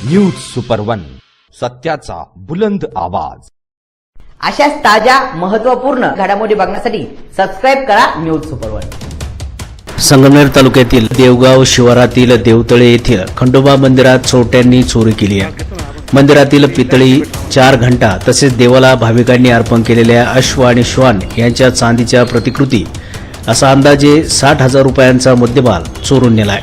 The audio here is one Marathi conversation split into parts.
न्यूज सुपर वन, सत्याचा बुलंद आवाज। अशाच ताज्या महत्त्वपूर्ण घडामोडी बघण्यासाठी सबस्क्राइब करा न्यूज सुपर वन। संगमनेर तालुक्यातील देवगाव शिवारातील देवतळे येथील खंडोबा मंदिरात चोरट्यांनी चोरी केली आहे। मंदिरातील पितळी 4 घंटा तसेच देवाला भाविकांनी अर्पण केलेल्या अश्व आणि श्वान यांच्या चांदीच्या प्रतिकृती असा अंदाजे 60,000 रुपयांचा मुद्देमाल चोरून नेलाय।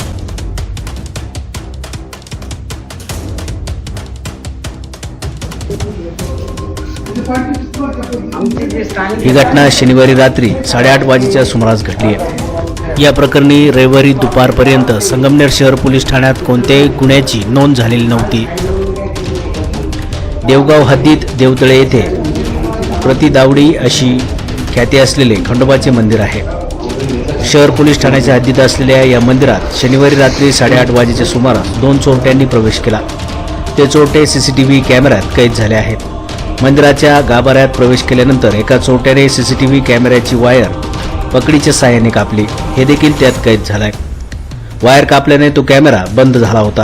ही घटना शनिवारी रात्री 8:30 वाजेच्या सुमारास घडली आहे। या प्रकरणी रविवारी दुपारपर्यंत संगमनेर शहर पोलीस ठाण्यात कोणत्याही गुन्ह्याची नोंद झालेली नव्हती। देवगाव हद्दीत देवतळे येथे प्रतिदावडी अशी ख्याती असलेले खंडोबाचे मंदिर आहे। शहर पोलीस ठाण्याच्या हद्दीत असलेल्या या मंदिरात शनिवारी रात्री 8:30 वाजेच्या सुमारास 2 चोरट्यांनी प्रवेश केला। ते चोरटे सीसीटीव्ही कॅमेऱ्यात कैद झाले आहेत। मंदिराच्या गाभाऱ्यात प्रवेश केल्यानंतर एका चोरट्याने सीसीटीव्ही कॅमेऱ्याची वायर पकडीच्या साहाय्याने कापली, हे देखील त्यात कैद झालाय। वायर कापल्याने तो कॅमेरा बंद झाला होता,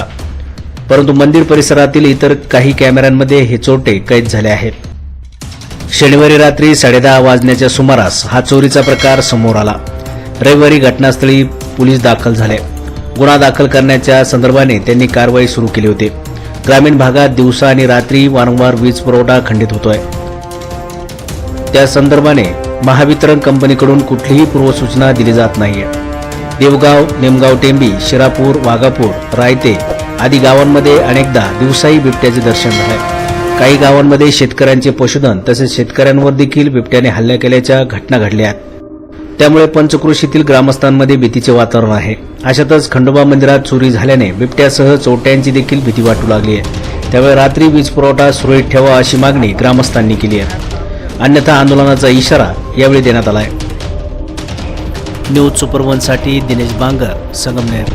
परंतु मंदिर परिसरातील इतर काही कॅमेऱ्यांमध्ये हे चोरटे कैद झाले आहेत। शनिवारी रात्री 10:30 वाजण्याच्या सुमारास हा चोरीचा प्रकार समोर आला। रविवारी घटनास्थळी पोलीस दाखल झाले। गुन्हा दाखल करण्याच्या संदर्भाने त्यांनी कारवाई सुरू केली होती। ग्रामीण भागात दिवसा आणि रात्री वारंवार वीज पुरवठा खंडित होतोय। त्या संदर्भाने महावितरण कंपनीकडून कुठलीही पूर्वसूचना दिली जात नाहीये। देवगाव, नेमगाव टेंबी, शिरापूर, वाघापूर, रायते आदी गावांमध्ये अनेकदा दिवसाही बिबट्याचे दर्शन झाले। काही गावांमध्ये शेतकऱ्यांचे पशुधन तसेच शेतकऱ्यांवर देखील बिबट्याने हल्ला केल्याच्या घटना घडल्या आहेत। त्यामुळे पंचक्रोशीतील ग्रामस्थांमध्ये भीतीचे वातावरण आहे। अशातच खंडोबा मंदिरात चोरी झाल्याने बिबट्यासह चोरट्यांची देखील भीती वाटू लागली आहे। त्यामुळे रात्री वीज पुरवठा सुरळीत ठेवा अशी मागणी ग्रामस्थांनी केली आहे, अन्यथा आंदोलनाचा इशारा यावेळी देण्यात आला आहे। न्यूज सुपर वन साठी दिनेश बांगर, संगमनेर।